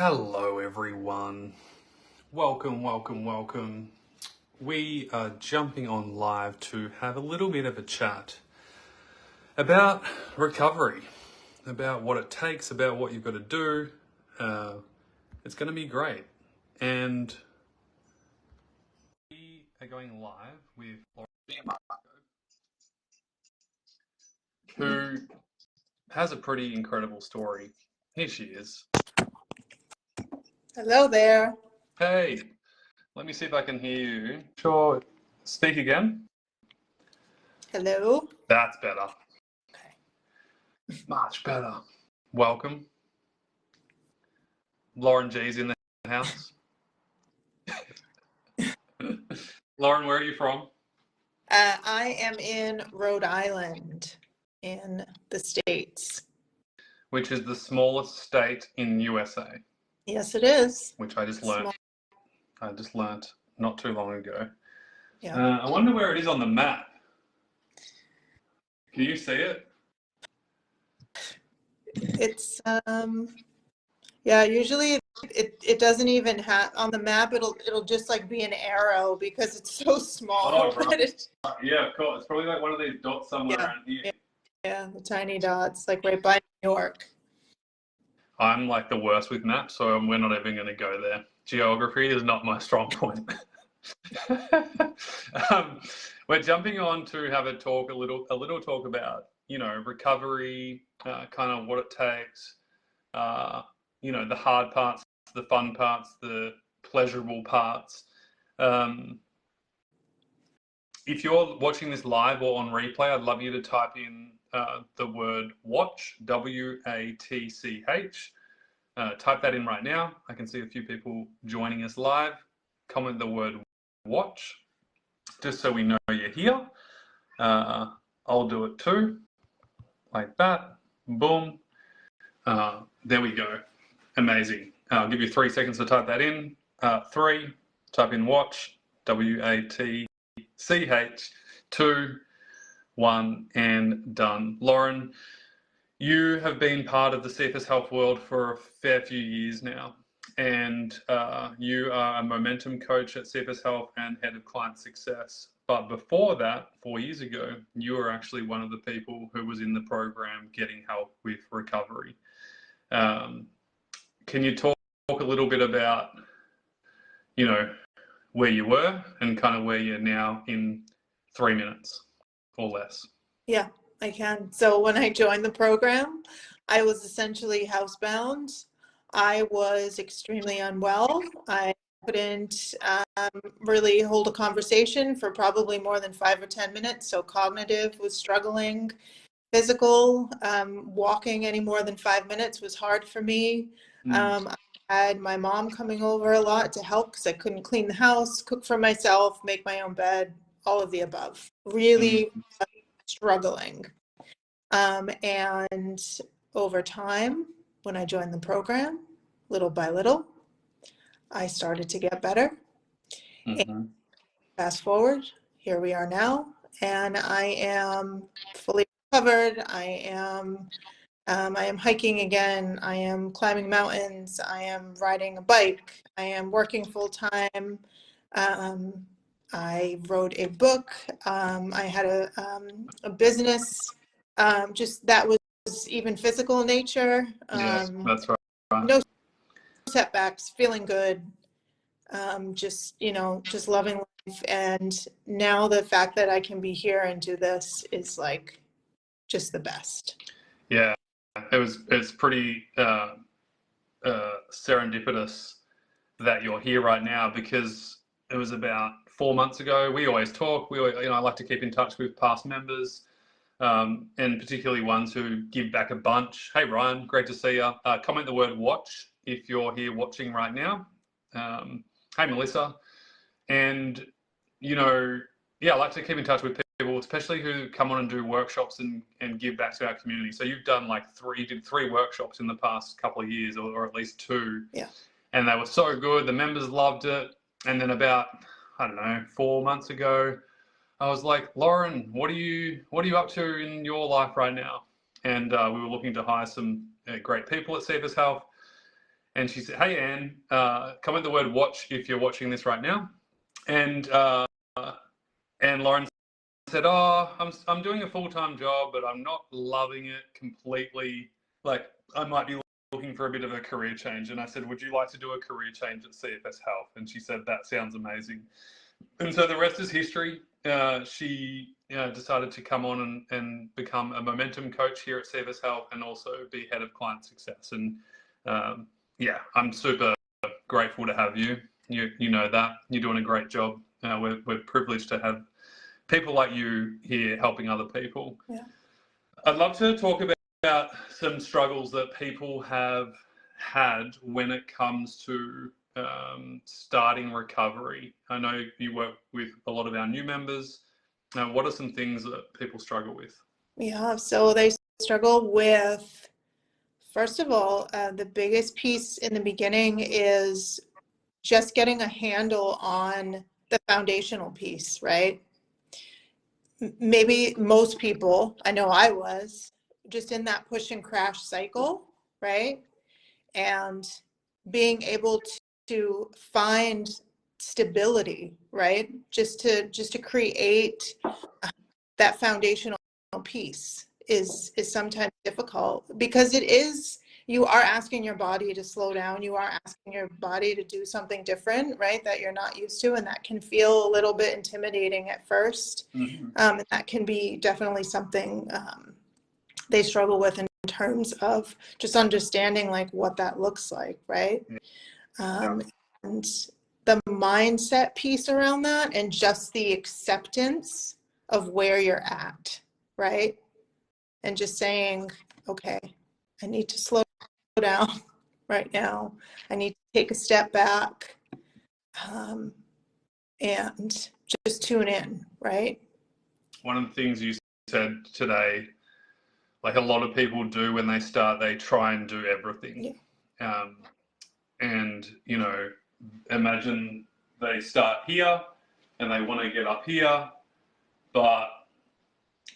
Hello everyone. Welcome. We are jumping on live to have a little bit of a chat about recovery, about what it takes, about what you've got to do. It's going to be great. And we are going live with Lauren, who has a pretty incredible story. Here she is. Hello there. Hey, let me see if I can hear you. Sure. Speak again. Hello. That's better. Much better. Welcome. Lauren G's in the house. Lauren, where are you from? I am in Rhode Island in the States. Which is the smallest state in USA. Yes, it is. Which I just learned. I just learned not too long ago. Yeah. I wonder where it is on the map. Can you see it? It's yeah, usually it doesn't even have on the map, it'll just like be an arrow because it's so small. Oh, right. Yeah, of course. It's probably like one of these dots somewhere around here. Yeah, the tiny dots, like right by New York. I'm like the worst with maps, so we're not even going to go there. Geography is not my strong point. We're jumping on to have a little talk about, recovery, kind of what it takes, the hard parts, the fun parts, the pleasurable parts. If you're watching this live or on replay, I'd love you to type in the word watch, WATCH. Type that in right now. I can see a few people joining us live. Comment the word watch, just so we know you're here. I'll do it too, like that. Boom. There we go. Amazing. I'll give you 3 seconds to type that in. 3, type in watch, WATCH, 2, 1, and done. Lauren, you have been part of the CFS Health world for a fair few years now, and you are a momentum coach at CFS Health and head of client success. But before that, 4 years ago, you were actually one of the people who was in the program getting help with recovery. Can you talk a little bit about, where you were and kind of where you're now in 3 minutes or less? Yeah, I can. So when I joined the program, I was essentially housebound. I was extremely unwell. I couldn't really hold a conversation for probably more than 5 or 10 minutes. So cognitive was struggling. Physical, walking any more than 5 minutes was hard for me. I had my mom coming over a lot to help because I couldn't clean the house, cook for myself, make my own bed, all of the above. Really struggling. And over time, when I joined the program, little by little, I started to get better. And fast forward, here we are now, and I am fully recovered. I am hiking again. I am climbing mountains. I am riding a bike. I am working full time. I wrote a book. I had a business. Just that was even physical in nature. Yes, that's right. No setbacks. Feeling good. Just loving life. And now the fact that I can be here and do this is like just the best. Yeah, it's pretty serendipitous that you're here right now, because it was about 4 months ago. We always talk. I like to keep in touch with past members, and particularly ones who give back a bunch. Hey Ryan, great to see you. Comment the word watch if you're here watching right now. Hey Melissa, and I like to keep in touch with people, especially who come on and do workshops and give back to our community. So you've done did three workshops in the past couple of years, or at least 2. Yeah. And they were so good. The members loved it. And then about, 4 months ago, I was like, Lauren, what are you up to in your life right now? And we were looking to hire some great people at CFS Health. And she said, "Hey, Anne, comment the word watch if you're watching this right now." And Lauren said, "Oh, I'm doing a full-time job, but I'm not loving it completely. Like, I might be looking for a bit of a career change." And I said, "Would you like to do a career change at CFS Health?" And she said, "That sounds amazing." And so the rest is history. She decided to come on and become a momentum coach here at CFS Health, and also be head of client success. And yeah, I'm super grateful to have you. You know that you're doing a great job. We're privileged to have people like you here helping other people. Yeah. I'd love to talk about some struggles that people have had when it comes to starting recovery. I know you work with a lot of our new members. What are some things that people struggle with? Yeah, so they struggle with, first of all, the biggest piece in the beginning is just getting a handle on the foundational piece, right? Maybe most people, I know I was, just in that push and crash cycle, right? And being able to find stability, right? Just to create that foundational piece is sometimes difficult, because it is, you are asking your body to slow down, you are asking your body to do something different, right, that you're not used to, and that can feel a little bit intimidating at first. Mm-hmm. And that can be definitely something they struggle with in terms of just understanding like what that looks like, right? Yeah. And the mindset piece around that, and just the acceptance of where you're at, right? And just saying, okay, I need to slow down right now. I need to take a step back, and just tune in, right? One of the things you said today, like a lot of people do when they start, they try and do everything. Yeah. And, you know, imagine they start here and they want to get up here, but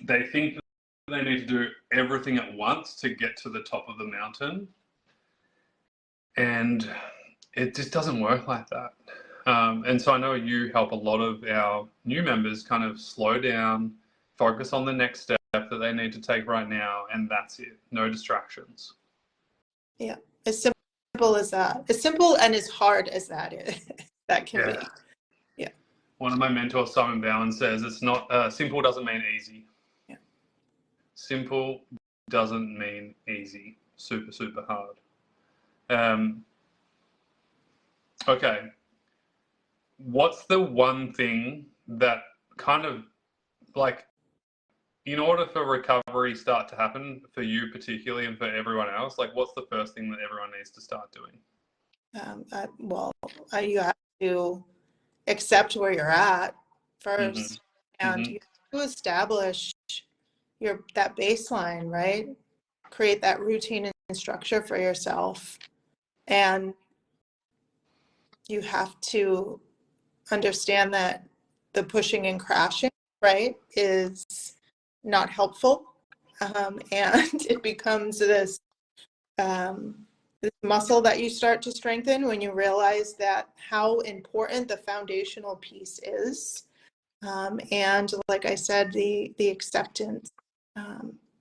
they think that they need to do everything at once to get to the top of the mountain. And it just doesn't work like that. And so I know you help a lot of our new members kind of slow down, focus on the next step that they need to take right now, and that's it. No distractions. Yeah. As simple as that. As simple and as hard as that is, that can be. Yeah. One of my mentors, Simon Bowen, says it's not simple doesn't mean easy. Yeah. Simple doesn't mean easy. Super, super hard. Okay. What's the one thing that kind of, like, in order for recovery start to happen for you particularly and for everyone else, like what's the first thing that everyone needs to start doing? You have to accept where you're at first, Mm-hmm. and Mm-hmm. you have to establish that baseline, right? Create that routine and structure for yourself, and you have to understand that the pushing and crashing, right, is not helpful, and it becomes this muscle that you start to strengthen when you realize that how important the foundational piece is, and like I said, the acceptance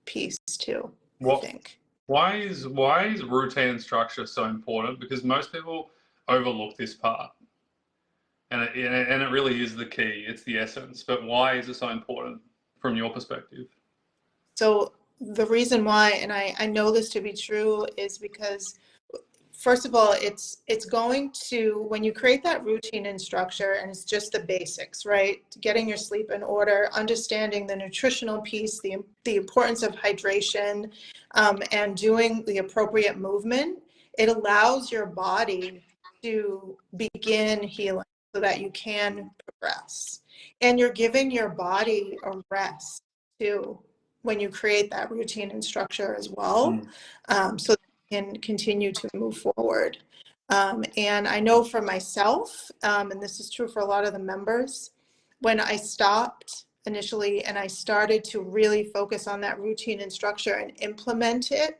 piece too. I think. Why is routine and structure so important? Because most people overlook this part, and it really is the key. It's the essence. But why is it so important from your perspective? So the reason why, and I know this to be true, is because, first of all, it's going to, when you create that routine and structure, and it's just the basics, right? Getting your sleep in order, understanding the nutritional piece, the importance of hydration, and doing the appropriate movement, it allows your body to begin healing so that you can progress. And you're giving your body a rest too when you create that routine and structure as well, so that you can continue to move forward. And I know for myself, and this is true for a lot of the members, when I stopped initially and I started to really focus on that routine and structure and implement it,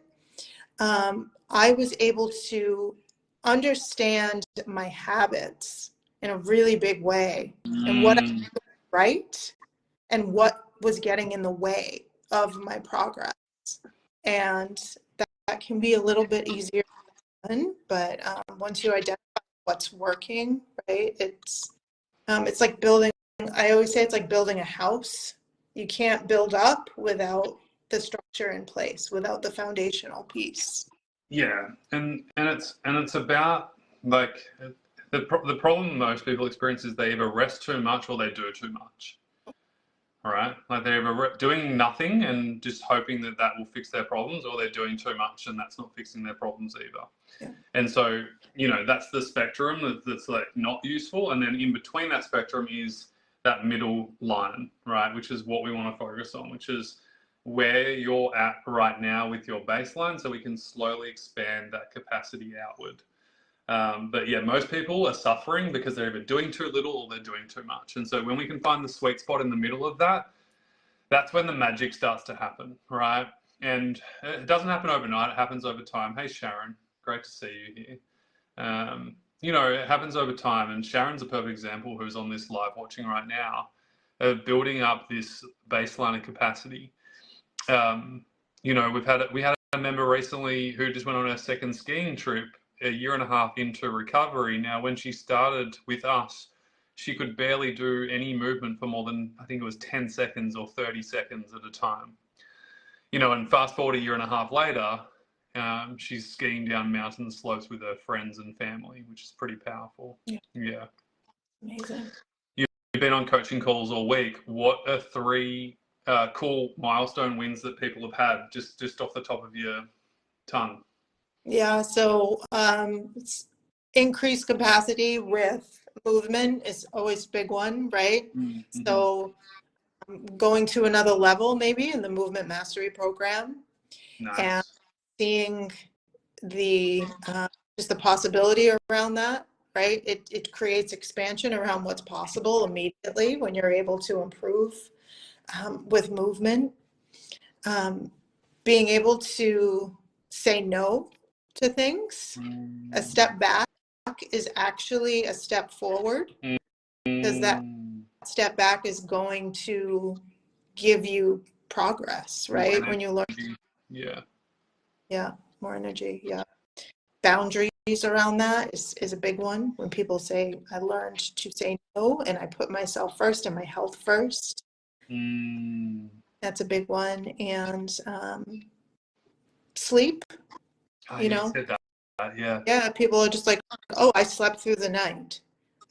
I was able to understand my habits in a really big way and what I Mm. do right and what was getting in the way of my progress. And that can be a little bit easier done, but once you identify what's working, right, it's like building, I always say it's like building a house. You can't build up without the structure in place, without the foundational piece. Yeah, and it's about like the problem most people experience is they either rest too much or they do too much. All right, like they're either doing nothing and just hoping that that will fix their problems, or they're doing too much and that's not fixing their problems either. Yeah. And so, you know, that's the spectrum that's like not useful. And then in between that spectrum is that middle line, right? Which is what we want to focus on, which is where you're at right now with your baseline, so we can slowly expand that capacity outward. But yeah, most people are suffering because they're either doing too little or they're doing too much. And so when we can find the sweet spot in the middle of that, that's when the magic starts to happen, right? And it doesn't happen overnight, it happens over time. Hey, Sharon, great to see you here. You know, it happens over time, and Sharon's a perfect example who's on this live watching right now of building up this baseline of capacity. You know, we had a member recently who just went on her second skiing trip a year and a half into recovery. Now, when she started with us, she could barely do any movement for more than, I think it was 10 seconds or 30 seconds at a time. You know, and fast forward a year and a half later, she's skiing down mountain slopes with her friends and family, which is pretty powerful. Yeah. Yeah. Amazing. You've been on coaching calls all week. What are three cool milestone wins that people have had just off the top of your tongue? Yeah, so increased capacity with movement is always a big one, right? Mm-hmm. So going to another level maybe in the movement mastery program and Nice. seeing the just the possibility around that, right? It creates expansion around what's possible immediately when you're able to improve with movement. Being able to say no to things. A step back is actually a step forward, because that step back is going to give you progress, right? When you learn. Yeah. Yeah, more energy. Yeah. Boundaries around that is a big one. When people say, I learned to say no and I put myself first and my health first. That's a big one. And sleep, Oh, you yeah, you know. said that. Yeah. Yeah, people are just like, oh, I slept through the night.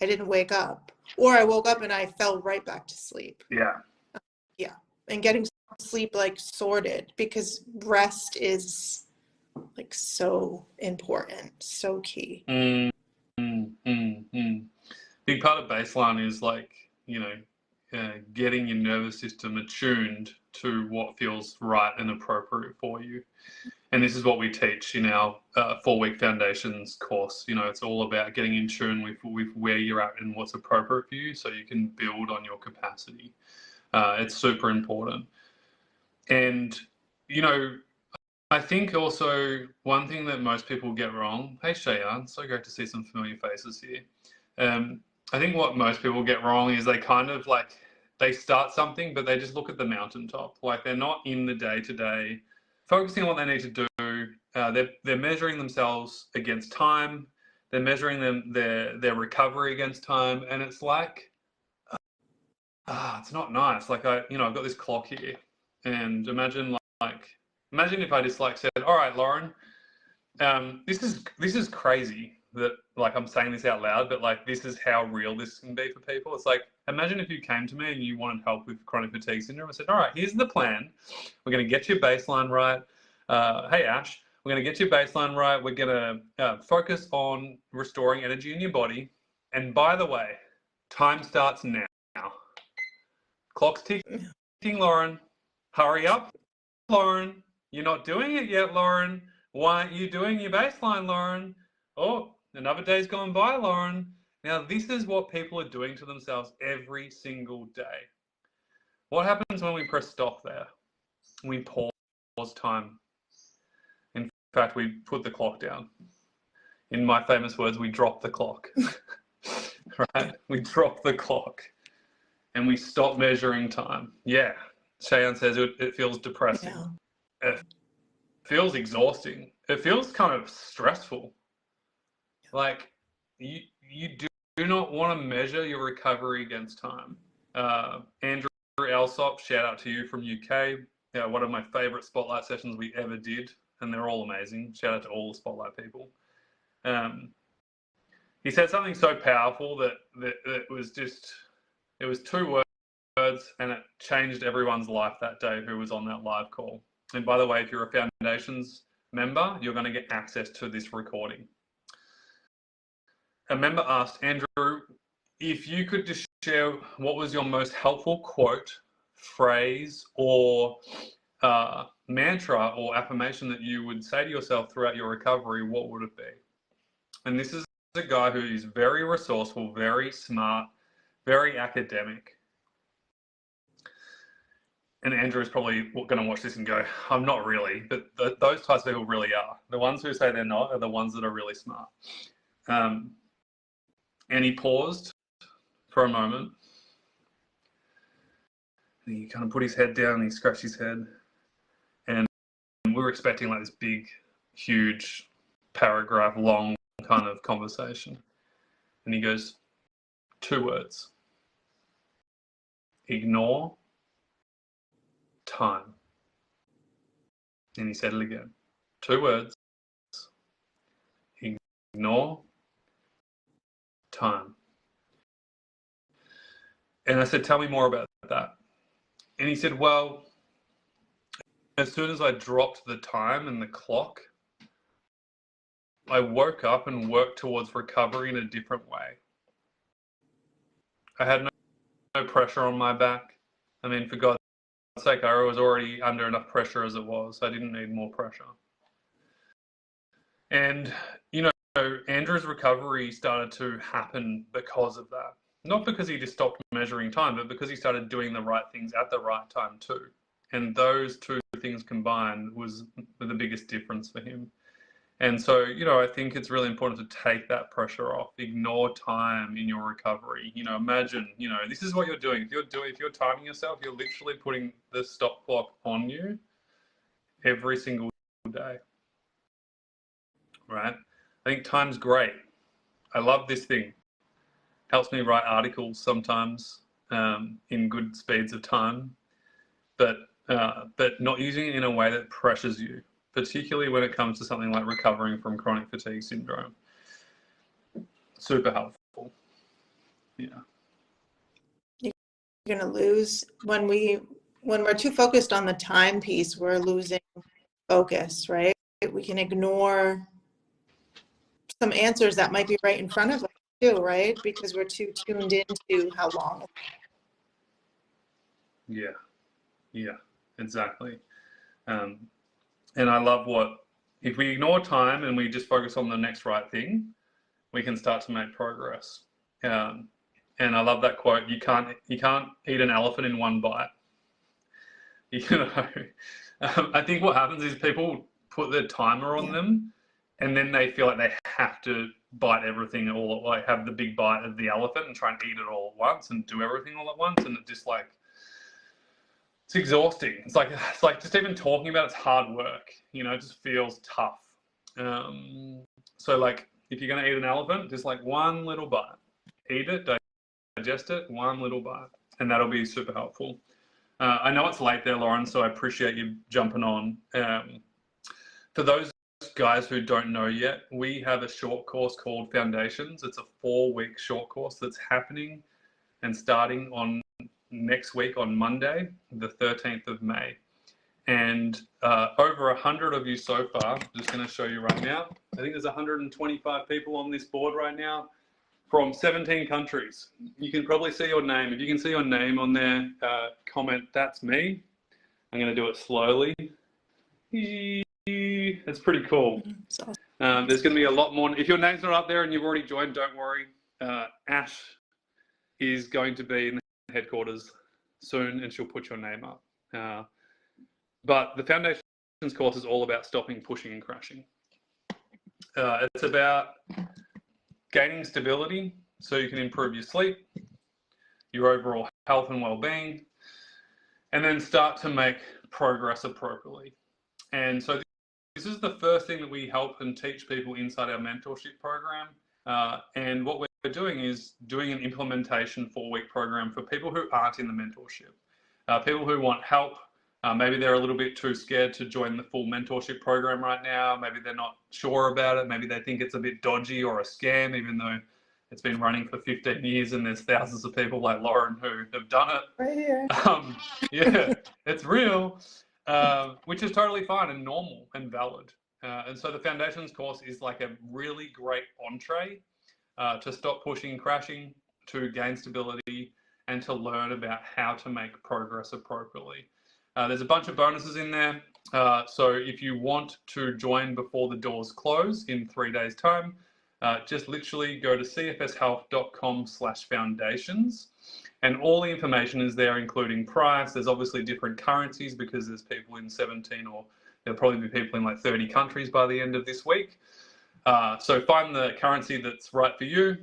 I didn't wake up. Or I woke up and I fell right back to sleep. Yeah. Yeah. And getting sleep like sorted, because rest is like so important, so key. Big part of baseline is like, you know, getting your nervous system attuned to what feels right and appropriate for you. And this is what we teach in our 4-week foundations course. You know, it's all about getting in tune with where you're at and what's appropriate for you so you can build on your capacity. It's super important. And, you know, I think also one thing that most people get wrong, hey Shayan, so great to see some familiar faces here. I think what most people get wrong is they kind of like, they start something, but they just look at the mountaintop. Like they're not in the day-to-day, focusing on what they need to do. They're measuring themselves against time. They're measuring their recovery against time. And it's like, it's not nice. Like I've got this clock here, and imagine if I just like said, all right, Lauren, this is crazy that like I'm saying this out loud, but like this is how real this can be for people. It's like, imagine if you came to me and you wanted help with chronic fatigue syndrome. I said, all right, here's the plan. We're going to get your baseline right. Hey Ash, we're going to get your baseline right. We're going to focus on restoring energy in your body. And by the way, time starts now. Clock's ticking, Lauren. Hurry up, Lauren. You're not doing it yet, Lauren. Why aren't you doing your baseline, Lauren? Oh, another day's gone by, Lauren. Now, this is what people are doing to themselves every single day. What happens when we press stop there? We pause time. In fact, we put the clock down. In my famous words, we drop the clock, right? We drop the clock and we stop measuring time. Yeah. Cheyenne says it feels depressing. Yeah. It feels exhausting. It feels kind of stressful. Like you do not want to measure your recovery against time. Andrew Alsop, shout out to you from UK. Yeah, one of my favorite spotlight sessions we ever did, and they're all amazing. Shout out to all the spotlight people. He said something so powerful that it was just, it was 2 words, and it changed everyone's life that day who was on that live call. And by the way, if you're a Foundations member, you're going to get access to this recording. A member asked, Andrew, if you could just share what was your most helpful quote, phrase, or mantra or affirmation that you would say to yourself throughout your recovery, what would it be? And this is a guy who is very resourceful, very smart, very academic. And Andrew is probably going to watch this and go, I'm not really, but those types of people really are. The ones who say they're not are the ones that are really smart. And he paused for a moment. And he kind of put his head down and he scratched his head. And we were expecting like this big, huge, paragraph long kind of conversation. And he goes, 2 words. Ignore time. And he said it again. 2 words. Ignore time. And I said, tell me more about that. And he said, well, as soon as I dropped the time and the clock, I woke up and worked towards recovery in a different way. I had no pressure on my back. I mean, for God's sake, I was already under enough pressure as it was. I didn't need more pressure. And, you know, Andrew's recovery started to happen because of that. Not because he just stopped measuring time, but because he started doing the right things at the right time too. And those 2 things combined was the biggest difference for him. And so, you know, I think it's really important to take that pressure off, ignore time in your recovery. You know, imagine, you know, this is what you're doing. If you're timing yourself, you're literally putting the stop clock on you every single day, right? I think time's great. I love this thing. Helps me write articles sometimes in good speeds of time, but not using it in a way that pressures you, particularly when it comes to something like recovering from chronic fatigue syndrome. Super helpful. Yeah. You're going to lose when we're too focused on the time piece, we're losing focus, right? We can ignore some answers that might be right in front of us too, right? Because we're too tuned into how long. Yeah, exactly. And I love if we ignore time and we just focus on the next right thing, we can start to make progress. And I love that quote, you can't eat an elephant in one bite. You know, I think what happens is people put their timer on them and then they feel like they have to bite everything all, like have the big bite of the elephant and try and eat it all at once and do everything all at once. And it just like, it's exhausting. It's like just even talking about it's hard work, you know, it just feels tough. So like if you're going to eat an elephant, just like one little bite, eat it, digest it, one little bite, and that'll be super helpful. I know it's late there, Lauren, so I appreciate you jumping on. For those guys who don't know yet, we have a short course called Foundations. It's a 4-week short course that's happening and starting on next week on Monday, the 13th of May. And over 100 of you so far, I'm just going to show you right now. I think there's 125 people on this board right now from 17 countries. You can probably see your name. If you can see your name on there, comment, that's me. I'm going to do it slowly. It's pretty cool. There's going to be a lot more. If your name's not up there and you've already joined, don't worry. Ash is going to be in the headquarters soon and she'll put your name up. But the Foundations course is all about stopping, pushing and crashing. It's about gaining stability so you can improve your sleep, your overall health and well-being, and then start to make progress appropriately. And so this is the first thing that we help and teach people inside our mentorship program. And what we're doing is doing an implementation 4-week program for people who aren't in the mentorship. People who want help, maybe they're a little bit too scared to join the full mentorship program right now. Maybe they're not sure about it. Maybe they think it's a bit dodgy or a scam, even though it's been running for 15 years and there's thousands of people like Lauren who have done it. Right here. Yeah, it's real, which is totally fine and normal and valid. And so the Foundations course is like a really great entree to stop pushing and crashing, to gain stability, and to learn about how to make progress appropriately. There's a bunch of bonuses in there. So if you want to join before the doors close in 3 days' time, just literally go to cfshealth.com/foundations, and all the information is there, including price. There's obviously different currencies because there's people in 17, or there'll probably be people in like 30 countries by the end of this week. So find the currency that's right for you.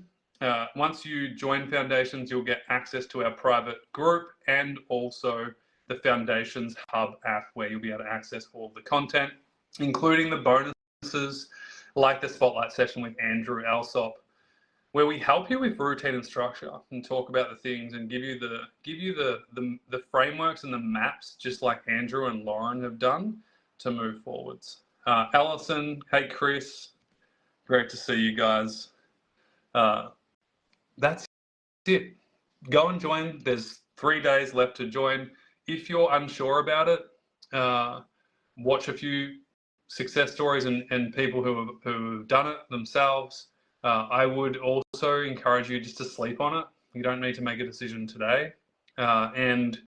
Once you join Foundations, you'll get access to our private group and also the Foundations Hub app, where you'll be able to access all of the content, including the bonuses like the spotlight session with Andrew Alsop, where we help you with routine and structure and talk about the things and give you the frameworks and the maps, just like Andrew and Lauren have done, to move forwards. Alison, hey Chris, great to see you guys. That's it. Go and join. There's 3 days left to join. If you're unsure about it, watch a few success stories and people who have done it themselves. I would also encourage you just to sleep on it. You don't need to make a decision today. And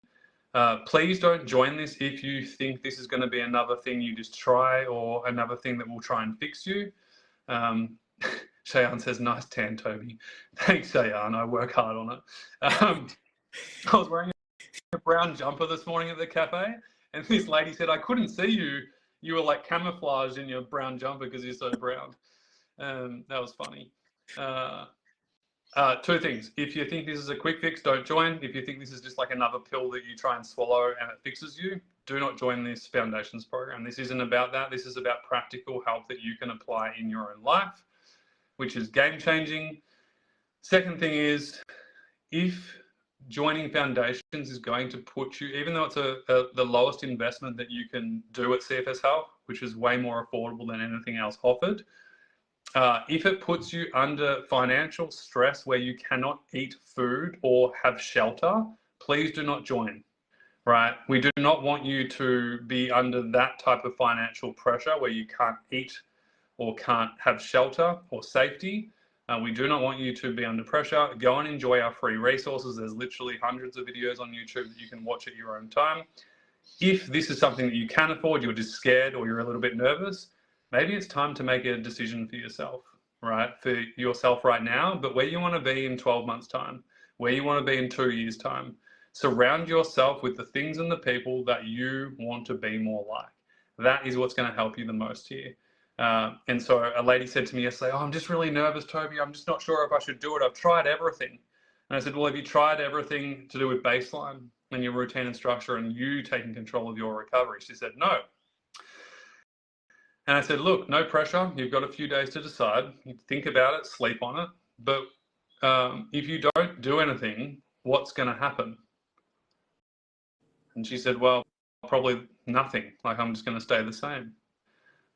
please don't join this if you think this is going to be another thing you just try, or another thing that will try and fix you. Shayan says, nice tan, Toby. Thanks, Shayan. I work hard on it. I was wearing a brown jumper this morning at the cafe, and this lady said, I couldn't see you. You were like camouflaged in your brown jumper because you're so brown. That was funny. 2 things. If you think this is a quick fix, don't join. If you think this is just like another pill that you try and swallow and it fixes you, do not join this Foundations program. This isn't about that. This is about practical help that you can apply in your own life, which is game-changing. Second thing is, if joining Foundations is going to put you, even though it's the lowest investment that you can do at CFS Health, which is way more affordable than anything else offered, if it puts you under financial stress where you cannot eat food or have shelter, please do not join, right? We do not want you to be under that type of financial pressure where you can't eat or can't have shelter or safety. We do not want you to be under pressure. Go and enjoy our free resources. There's literally hundreds of videos on YouTube that you can watch at your own time. If this is something that you can afford, you're just scared or you're a little bit nervous, maybe it's time to make a decision for yourself, right? For yourself right now, but where you want to be in 12 months' time, where you want to be in 2 years' time. Surround yourself with the things and the people that you want to be more like. That is what's going to help you the most here. And so a lady said to me yesterday, oh, I'm just really nervous, Toby. I'm just not sure if I should do it. I've tried everything. And I said, well, have you tried everything to do with baseline and your routine and structure and you taking control of your recovery? She said, no. And I said, look, no pressure. You've got a few days to decide. You think about it, sleep on it. But if you don't do anything, what's going to happen? And she said, well, probably nothing. Like, I'm just going to stay the same.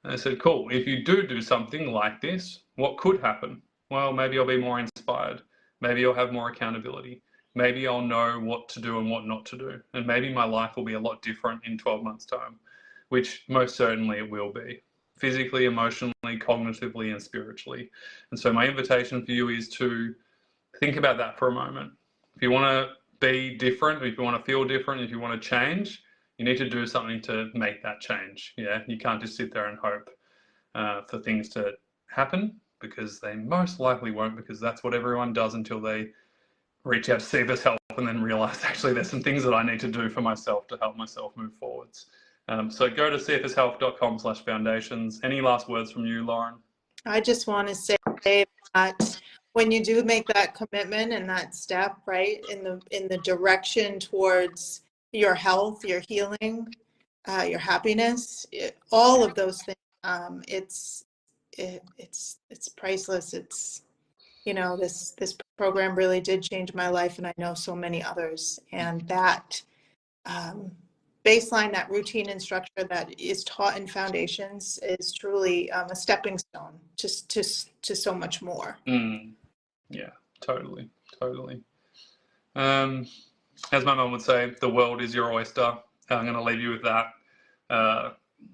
And I said, cool. If you do something like this, what could happen? Well, maybe I'll be more inspired. Maybe I'll have more accountability. Maybe I'll know what to do and what not to do. And maybe my life will be a lot different in 12 months' time, which most certainly it will be, physically, emotionally, cognitively, and spiritually. And so my invitation for you is to think about that for a moment. If you want to be different, if you want to feel different, if you want to change, you need to do something to make that change. Yeah, you can't just sit there and hope for things to happen, because they most likely won't, because that's what everyone does until they reach out to CFS Health and then realize actually there's some things that I need to do for myself to help myself move forwards. So go to cfshealth.com/foundations. Any last words from you, Lauren? I just want to say that when you do make that commitment and that step, right, in the direction towards your health, your healing, your happiness, all of those things, it's priceless. It's, you know, this program really did change my life, and I know so many others. And that um, baseline, that routine and structure that is taught in foundations is truly a stepping stone to so much more. Yeah, totally, totally. As my mum would say, the world is your oyster. I'm going to leave you with that.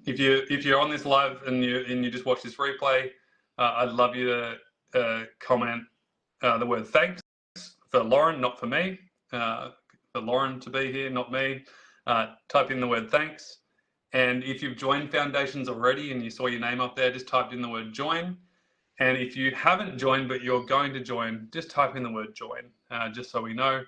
If you're on this live and you just watch this replay, I'd love you to comment the word thanks for Lauren, not for me. For Lauren to be here, not me. Type in the word thanks. And if you've joined Foundations already and you saw your name up there, just type in the word join. And if you haven't joined but you're going to join, just type in the word join, just so we know.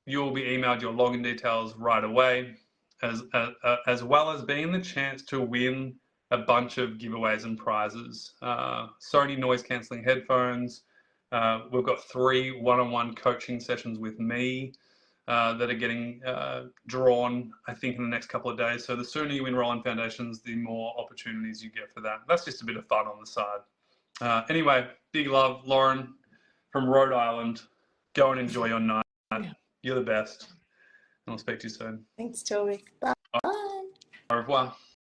You'll be emailed your login details right away, as well as being the chance to win a bunch of giveaways and prizes. Sony noise cancelling headphones. We've got 3 one-on-one coaching sessions with me that are getting drawn, I think, in the next couple of days. So the sooner you enroll in Foundations, the more opportunities you get for that. That's just a bit of fun on the side. Anyway, big love, Lauren from Rhode Island. Go and enjoy your night. Yeah. You're the best. And I'll speak to you soon. Thanks, Toby. Bye. Au revoir.